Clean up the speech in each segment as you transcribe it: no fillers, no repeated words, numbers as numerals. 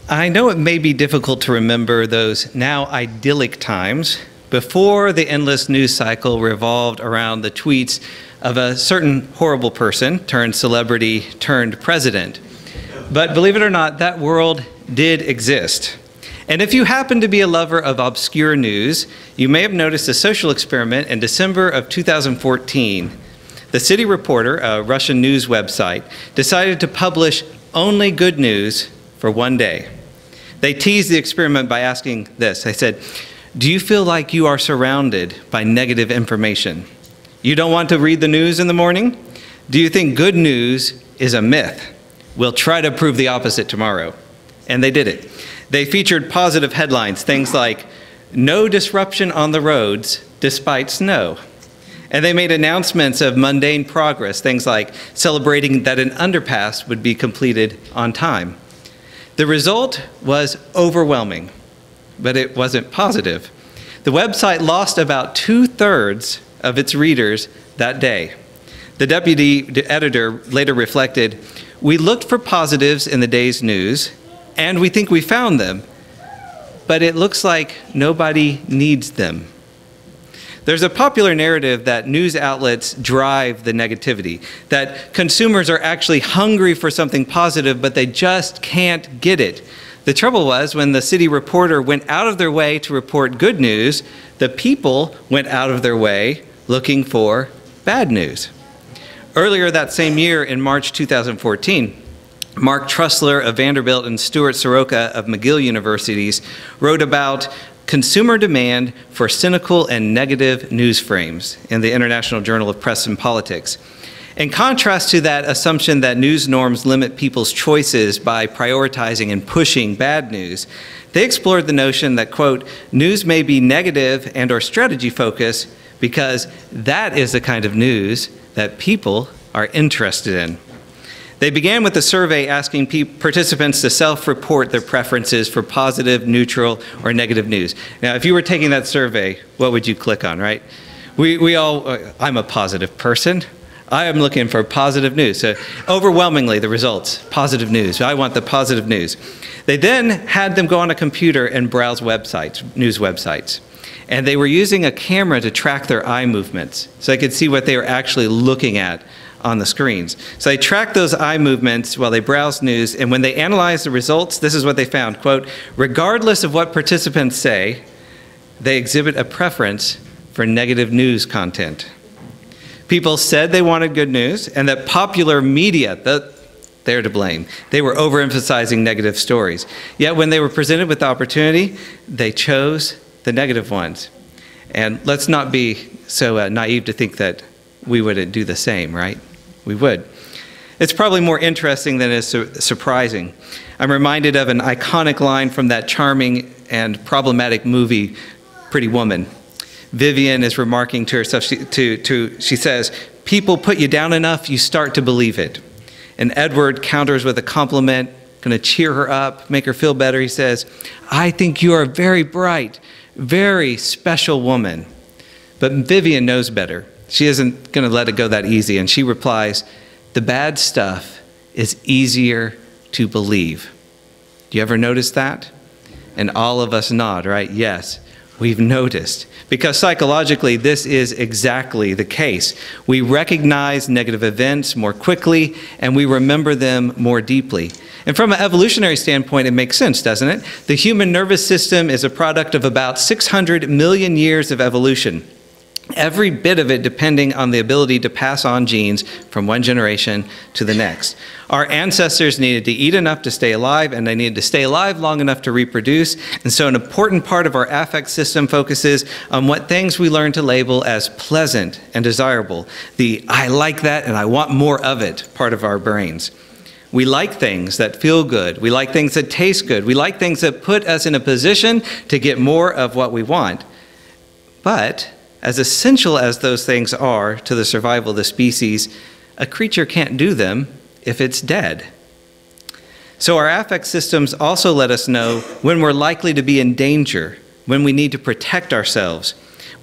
I know it may be difficult to remember those now idyllic times before the endless news cycle revolved around the tweets of a certain horrible person turned celebrity turned president. But believe it or not, that world did exist. And if you happen to be a lover of obscure news, you may have noticed a social experiment in December of 2014. The City Reporter, a Russian news website, decided to publish only good news for one day. They teased the experiment by asking this. They said, "Do you feel like you are surrounded by negative information? You don't want to read the news in the morning? Do you think good news is a myth? We'll try to prove the opposite tomorrow." And they did it. They featured positive headlines, things like, "No disruption on the roads despite snow." And they made announcements of mundane progress, things like celebrating that an underpass would be completed on time. The result was overwhelming, but it wasn't positive. The website lost about 2/3 of its readers that day. The deputy editor later reflected, "We looked for positives in the day's news, and we think we found them, but it looks like nobody needs them." There's a popular narrative that news outlets drive the negativity, that consumers are actually hungry for something positive, but they just can't get it. The trouble was, when the City Reporter went out of their way to report good news, the people went out of their way looking for bad news. Earlier that same year, in March 2014, Mark Trussler of Vanderbilt and Stuart Soroka of McGill Universities wrote about consumer demand for cynical and negative news frames in the International Journal of Press and Politics. In contrast to that assumption that news norms limit people's choices by prioritizing and pushing bad news, they explored the notion that, quote, news may be negative and or strategy focused because that is the kind of news that people are interested in. They began with a survey asking participants to self-report their preferences for positive, neutral, or negative news. Now, if you were taking that survey, what would you click on, right? I'm a positive person. I am looking for positive news. So overwhelmingly, the results, positive news. I want the positive news. They then had them go on a computer and browse websites, news websites. And they were using a camera to track their eye movements so they could see what they were actually looking at on the screens. So they tracked those eye movements while they browsed news, and when they analyzed the results, this is what they found, quote, regardless of what participants say, they exhibit a preference for negative news content. People said they wanted good news, and that popular media, they're to blame. They were overemphasizing negative stories. Yet when they were presented with the opportunity, they chose the negative ones. And let's not be so naive to think that we wouldn't do the same, right? We would. It's probably more interesting than it's surprising. I'm reminded of an iconic line from that charming and problematic movie, Pretty Woman. Vivian is remarking to herself, she says, people put you down enough, you start to believe it. And Edward counters with a compliment, gonna cheer her up, make her feel better. He says, I think you are a very bright, very special woman. But Vivian knows better. She isn't gonna let it go that easy. And she replies, the bad stuff is easier to believe. Do you ever notice that? And all of us nod, right? Yes, we've noticed. Because psychologically, this is exactly the case. We recognize negative events more quickly, and we remember them more deeply. And from an evolutionary standpoint, it makes sense, doesn't it? The human nervous system is a product of about 600 million years of evolution. Every bit of it depending on the ability to pass on genes from one generation to the next. Our ancestors needed to eat enough to stay alive, and they needed to stay alive long enough to reproduce. And so an important part of our affect system focuses on what things we learn to label as pleasant and desirable. The I like that and I want more of it part of our brains. We like things that feel good. We like things that taste good. We like things that put us in a position to get more of what we want. But as essential as those things are to the survival of the species, a creature can't do them if it's dead. So our affect systems also let us know when we're likely to be in danger, when we need to protect ourselves.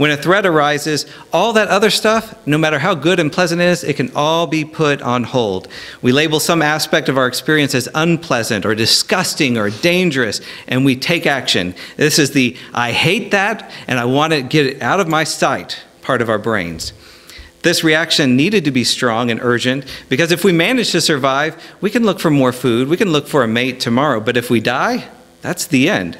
When a threat arises, all that other stuff, no matter how good and pleasant it is, it can all be put on hold. We label some aspect of our experience as unpleasant or disgusting or dangerous, and we take action. This is the I hate that and I want to get it out of my sight part of our brains. This reaction needed to be strong and urgent because if we manage to survive, we can look for more food, we can look for a mate tomorrow, but if we die, that's the end.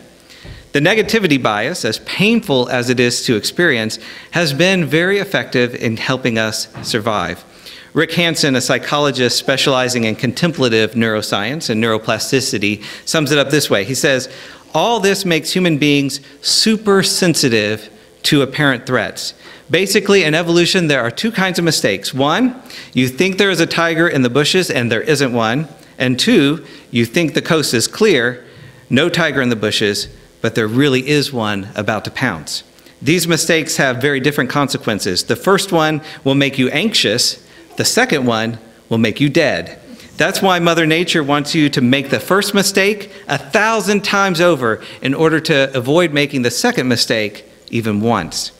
The negativity bias, as painful as it is to experience, has been very effective in helping us survive. Rick Hansen, a psychologist specializing in contemplative neuroscience and neuroplasticity, sums it up this way. He says, all this makes human beings super sensitive to apparent threats. Basically, in evolution, there are two kinds of mistakes. One, you think there is a tiger in the bushes and there isn't one. And two, you think the coast is clear, no tiger in the bushes, but there really is one about to pounce. These mistakes have very different consequences. The first one will make you anxious. The second one will make you dead. That's why Mother Nature wants you to make the first mistake 1,000 times over in order to avoid making the second mistake even once.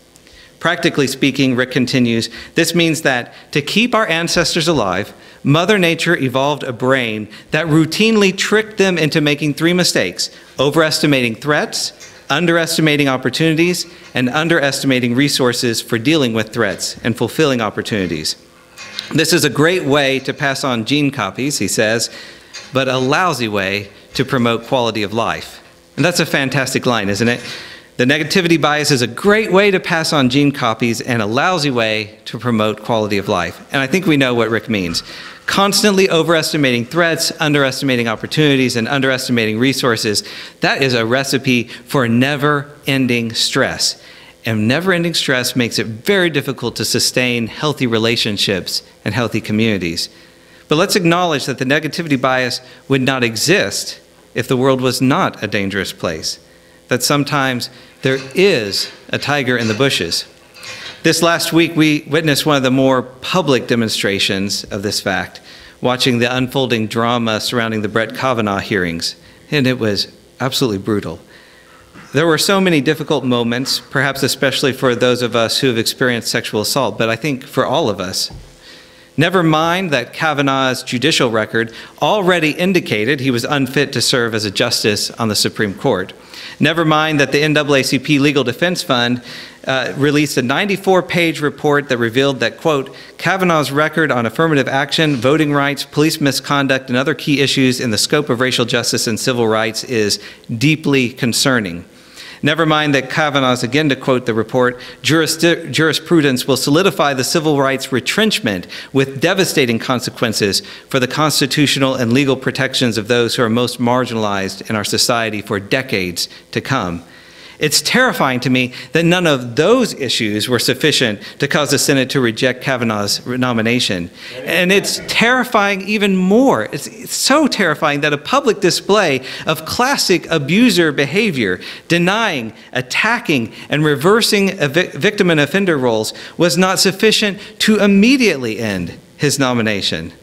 Practically speaking, Rick continues, this means that to keep our ancestors alive, Mother Nature evolved a brain that routinely tricked them into making three mistakes: overestimating threats, underestimating opportunities, and underestimating resources for dealing with threats and fulfilling opportunities. This is a great way to pass on gene copies, he says, but a lousy way to promote quality of life. And that's a fantastic line, isn't it? The negativity bias is a great way to pass on gene copies and a lousy way to promote quality of life. And I think we know what Rick means. Constantly overestimating threats, underestimating opportunities, and underestimating resources, that is a recipe for never-ending stress. And never-ending stress makes it very difficult to sustain healthy relationships and healthy communities. But let's acknowledge that the negativity bias would not exist if the world was not a dangerous place. That sometimes there is a tiger in the bushes. This last week, we witnessed one of the more public demonstrations of this fact, watching the unfolding drama surrounding the Brett Kavanaugh hearings, and it was absolutely brutal. There were so many difficult moments, perhaps especially for those of us who have experienced sexual assault, but I think for all of us. Never mind that Kavanaugh's judicial record already indicated he was unfit to serve as a justice on the Supreme Court. Never mind that the NAACP Legal Defense Fund released a 94-page report that revealed that, quote, Kavanaugh's record on affirmative action, voting rights, police misconduct, and other key issues in the scope of racial justice and civil rights is deeply concerning. Never mind that Kavanaugh's, again to quote the report, jurisprudence will solidify the civil rights retrenchment with devastating consequences for the constitutional and legal protections of those who are most marginalized in our society for decades to come. It's terrifying to me that none of those issues were sufficient to cause the Senate to reject Kavanaugh's nomination. And it's terrifying even more. It's so terrifying that a public display of classic abuser behavior, denying, attacking, and reversing victim and offender roles was not sufficient to immediately end his nomination.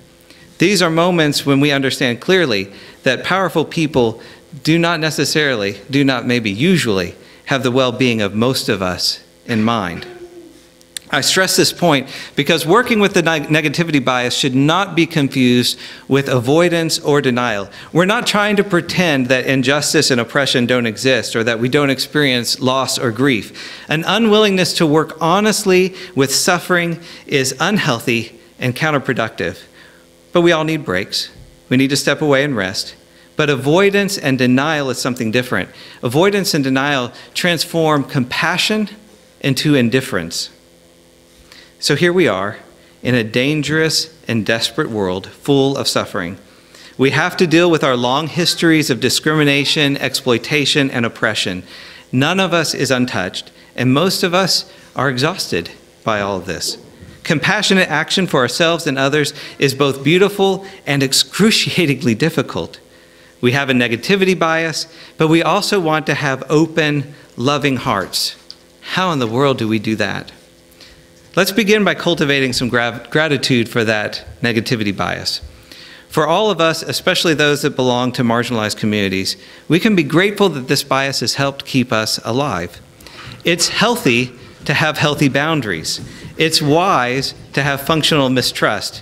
These are moments when we understand clearly that powerful people do not maybe usually, have the well-being of most of us in mind. I stress this point because working with the negativity bias should not be confused with avoidance or denial. We're not trying to pretend that injustice and oppression don't exist or that we don't experience loss or grief. An unwillingness to work honestly with suffering is unhealthy and counterproductive. But we all need breaks. We need to step away and rest. But avoidance and denial is something different. Avoidance and denial transform compassion into indifference. So here we are in a dangerous and desperate world full of suffering. We have to deal with our long histories of discrimination, exploitation, and oppression. None of us is untouched, and most of us are exhausted by all of this. Compassionate action for ourselves and others is both beautiful and excruciatingly difficult. We have a negativity bias, but we also want to have open, loving hearts. How in the world do we do that? Let's begin by cultivating some gratitude for that negativity bias. For all of us, especially those that belong to marginalized communities, we can be grateful that this bias has helped keep us alive. It's healthy to have healthy boundaries. It's wise to have functional mistrust.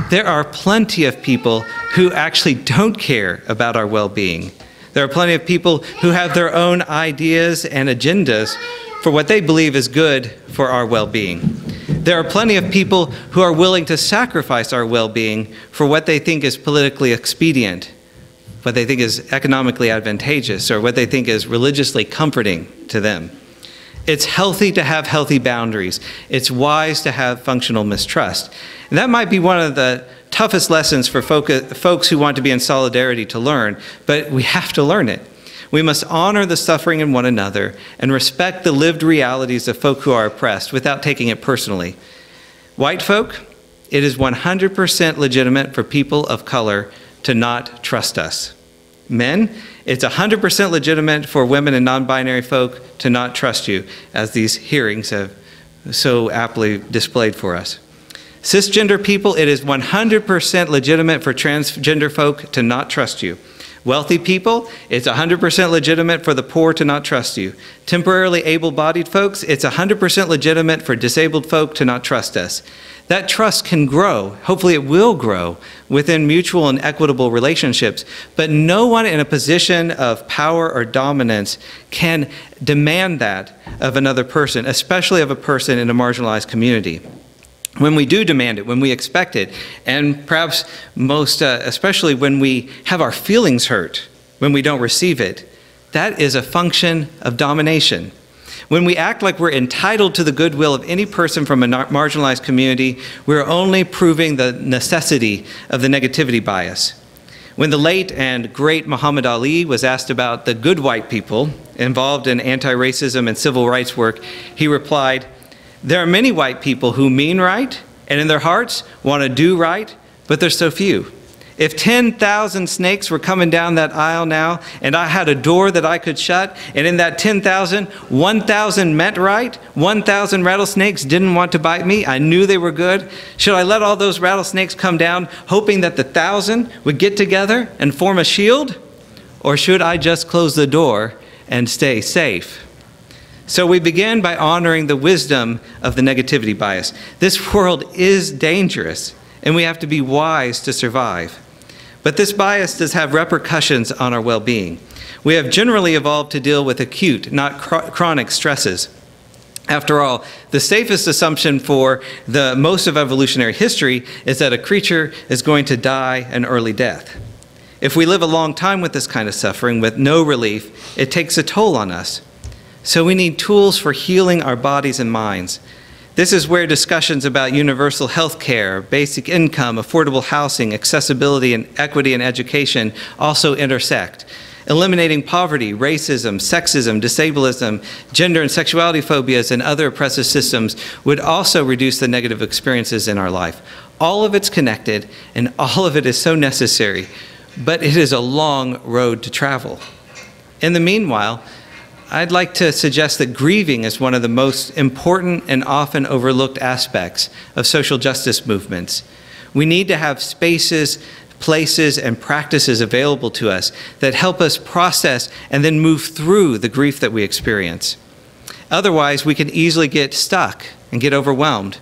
There are plenty of people who actually don't care about our well-being. There are plenty of people who have their own ideas and agendas for what they believe is good for our well-being. There are plenty of people who are willing to sacrifice our well-being for what they think is politically expedient, what they think is economically advantageous, or what they think is religiously comforting to them. It's healthy to have healthy boundaries. It's wise to have functional mistrust. And that might be one of the toughest lessons for folks who want to be in solidarity to learn, but we have to learn it. We must honor the suffering in one another and respect the lived realities of folk who are oppressed without taking it personally. White folk, it is 100% legitimate for people of color to not trust us. Men, it's 100% legitimate for women and non-binary folk to not trust you, as these hearings have so aptly displayed for us. Cisgender people, it is 100% legitimate for transgender folk to not trust you. Wealthy people, it's 100% legitimate for the poor to not trust you. Temporarily able-bodied folks, it's 100% legitimate for disabled folk to not trust us. That trust can grow, hopefully it will grow, within mutual and equitable relationships, but no one in a position of power or dominance can demand that of another person, especially of a person in a marginalized community. When we do demand it, when we expect it, and perhaps most especially when we have our feelings hurt, when we don't receive it, that is a function of domination. When we act like we're entitled to the goodwill of any person from a marginalized community, we're only proving the necessity of the negativity bias. When the late and great Muhammad Ali was asked about the good white people involved in anti-racism and civil rights work, he replied, "There are many white people who mean right and in their hearts want to do right, but there's so few. If 10,000 snakes were coming down that aisle now, and I had a door that I could shut, and in that 10,000, 1,000 meant right, 1,000 rattlesnakes didn't want to bite me, I knew they were good, should I let all those rattlesnakes come down, hoping that the 1,000 would get together and form a shield? Or should I just close the door and stay safe?" So we begin by honoring the wisdom of the negativity bias. This world is dangerous, and we have to be wise to survive. But this bias does have repercussions on our well-being. We have generally evolved to deal with acute, not chronic stresses. After all, the safest assumption for the most of evolutionary history is that a creature is going to die an early death. If we live a long time with this kind of suffering with no relief, it takes a toll on us. So we need tools for healing our bodies and minds. This is where discussions about universal health care, basic income, affordable housing, accessibility, and equity in education also intersect. Eliminating poverty, racism, sexism, disableism, gender and sexuality phobias, and other oppressive systems would also reduce the negative experiences in our life. All of it's connected, and all of it is so necessary, but it is a long road to travel. In the meanwhile, I'd like to suggest that grieving is one of the most important and often overlooked aspects of social justice movements. We need to have spaces, places, and practices available to us that help us process and then move through the grief that we experience. Otherwise, we can easily get stuck and get overwhelmed.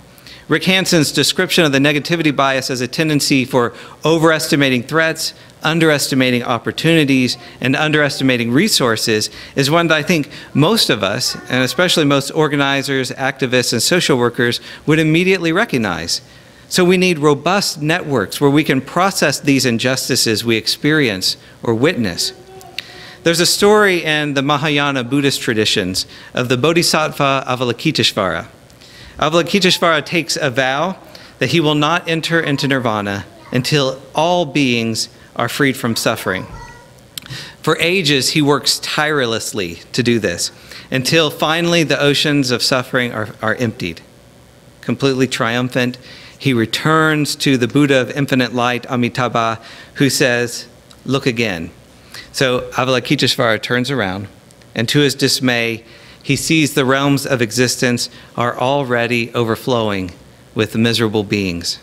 Rick Hanson's description of the negativity bias as a tendency for overestimating threats, underestimating opportunities, and underestimating resources is one that I think most of us, and especially most organizers, activists, and social workers, would immediately recognize. So we need robust networks where we can process these injustices we experience or witness. There's a story in the Mahayana Buddhist traditions of the Bodhisattva Avalokiteshvara. Avalokiteshvara takes a vow that he will not enter into nirvana until all beings are freed from suffering. For ages, he works tirelessly to do this, until finally the oceans of suffering are emptied. Completely triumphant, he returns to the Buddha of infinite light, Amitabha, who says, "Look again." So Avalokiteshvara turns around, and to his dismay, he sees the realms of existence are already overflowing with miserable beings.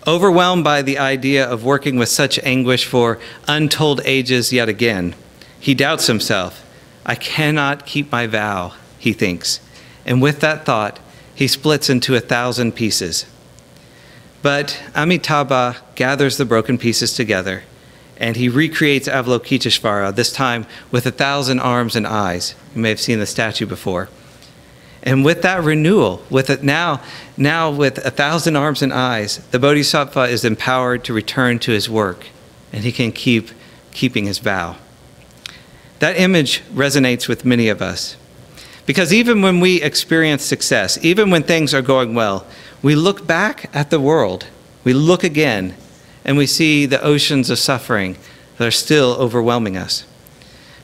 Overwhelmed by the idea of working with such anguish for untold ages yet again, he doubts himself. "I cannot keep my vow," he thinks, and with that thought, he splits into 1,000 pieces. But Amitabha gathers the broken pieces together, and he recreates Avalokiteshvara, this time with 1,000 arms and eyes. You may have seen the statue before. And with that renewal, now with 1,000 arms and eyes, the Bodhisattva is empowered to return to his work, and he can keeping his vow. That image resonates with many of us, because even when we experience success, even when things are going well, we look back at the world, we look again, and we see the oceans of suffering that are still overwhelming us.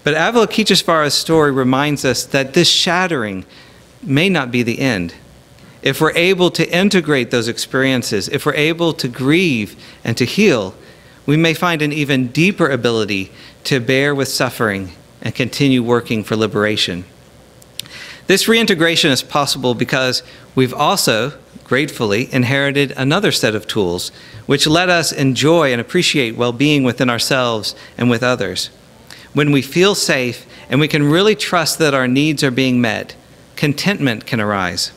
But Avalokiteshvara's story reminds us that this shattering may not be the end. If we're able to integrate those experiences, if we're able to grieve and to heal, we may find an even deeper ability to bear with suffering and continue working for liberation. This reintegration is possible because we've also gratefully inherited another set of tools which let us enjoy and appreciate well-being within ourselves and with others. When we feel safe and we can really trust that our needs are being met, contentment can arise.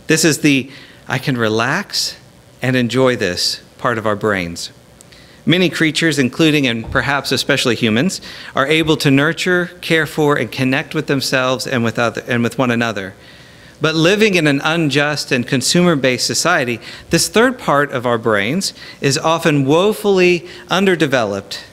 This is the I can relax and enjoy this part of our brains. Many creatures, including and perhaps especially humans, are able to nurture, care for, and connect with themselves and with one another. But living in an unjust and consumer-based society, this third part of our brains is often woefully underdeveloped.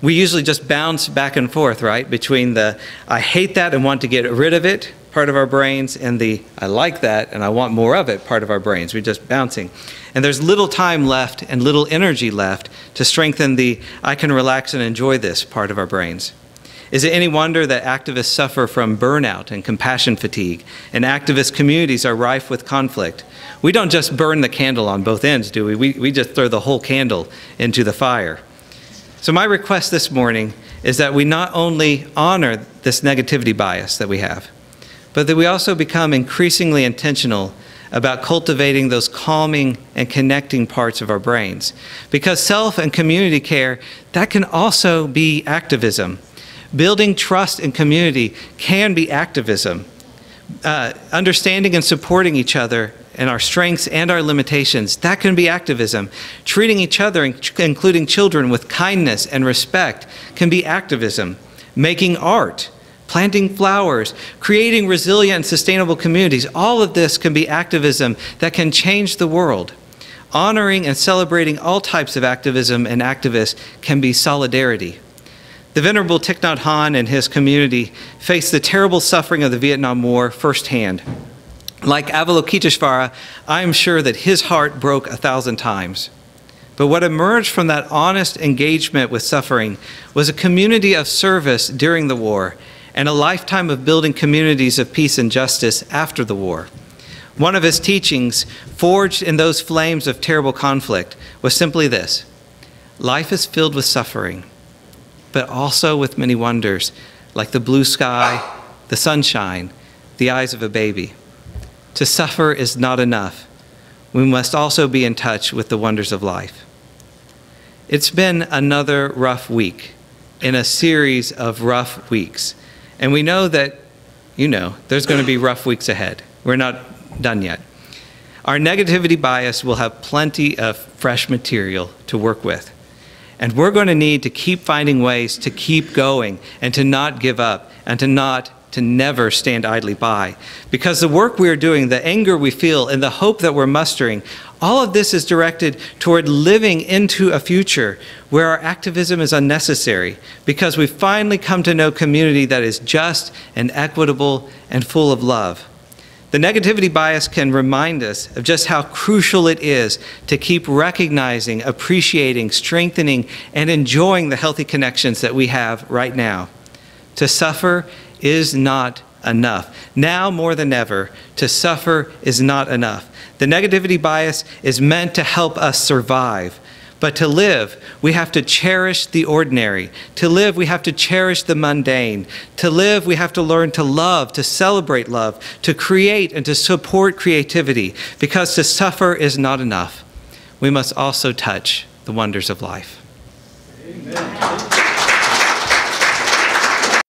We usually just bounce back and forth, right, between the I hate that and want to get rid of it part of our brains and the I like that and I want more of it part of our brains. We're just bouncing. And there's little time left and little energy left to strengthen the I can relax and enjoy this part of our brains. Is it any wonder that activists suffer from burnout and compassion fatigue, and activist communities are rife with conflict? We don't just burn the candle on both ends, do we? We just throw the whole candle into the fire. So my request this morning is that we not only honor this negativity bias that we have, but that we also become increasingly intentional about cultivating those calming and connecting parts of our brains. Because self and community care, that can also be activism. Building trust in community can be activism. Understanding and supporting each other and our strengths and our limitations, that can be activism. Treating each other, including children, with kindness and respect can be activism. Making art, planting flowers, creating resilient and sustainable communities, all of this can be activism that can change the world. Honoring and celebrating all types of activism and activists can be solidarity. The Venerable Thich Nhat Hanh and his community faced the terrible suffering of the Vietnam War firsthand. Like Avalokiteshvara, I am sure that his heart broke 1,000 times. But what emerged from that honest engagement with suffering was a community of service during the war and a lifetime of building communities of peace and justice after the war. One of his teachings, forged in those flames of terrible conflict, was simply this: life is filled with suffering, but also with many wonders, like the blue sky, the sunshine, the eyes of a baby. To suffer is not enough. We must also be in touch with the wonders of life. It's been another rough week in a series of rough weeks. And we know that, there's going to be rough weeks ahead. We're not done yet. Our negativity bias will have plenty of fresh material to work with. And we're going to need to keep finding ways to keep going and to not give up and to never stand idly by. Because the work we are doing, the anger we feel, and the hope that we're mustering, all of this is directed toward living into a future where our activism is unnecessary, because we've finally come to know community that is just and equitable and full of love. The negativity bias can remind us of just how crucial it is to keep recognizing, appreciating, strengthening, and enjoying the healthy connections that we have right now. To suffer is not enough. Now more than ever, to suffer is not enough. The negativity bias is meant to help us survive. But to live, we have to cherish the ordinary. To live, we have to cherish the mundane. To live, we have to learn to love, to celebrate love, to create and to support creativity. Because to suffer is not enough. We must also touch the wonders of life. Amen.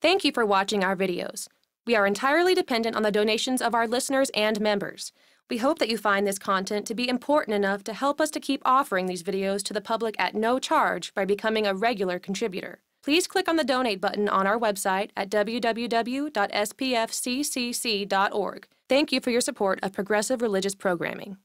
Thank you for watching our videos. We are entirely dependent on the donations of our listeners and members. We hope that you find this content to be important enough to help us to keep offering these videos to the public at no charge by becoming a regular contributor. Please click on the donate button on our website at www.spfccc.org. Thank you for your support of progressive religious programming.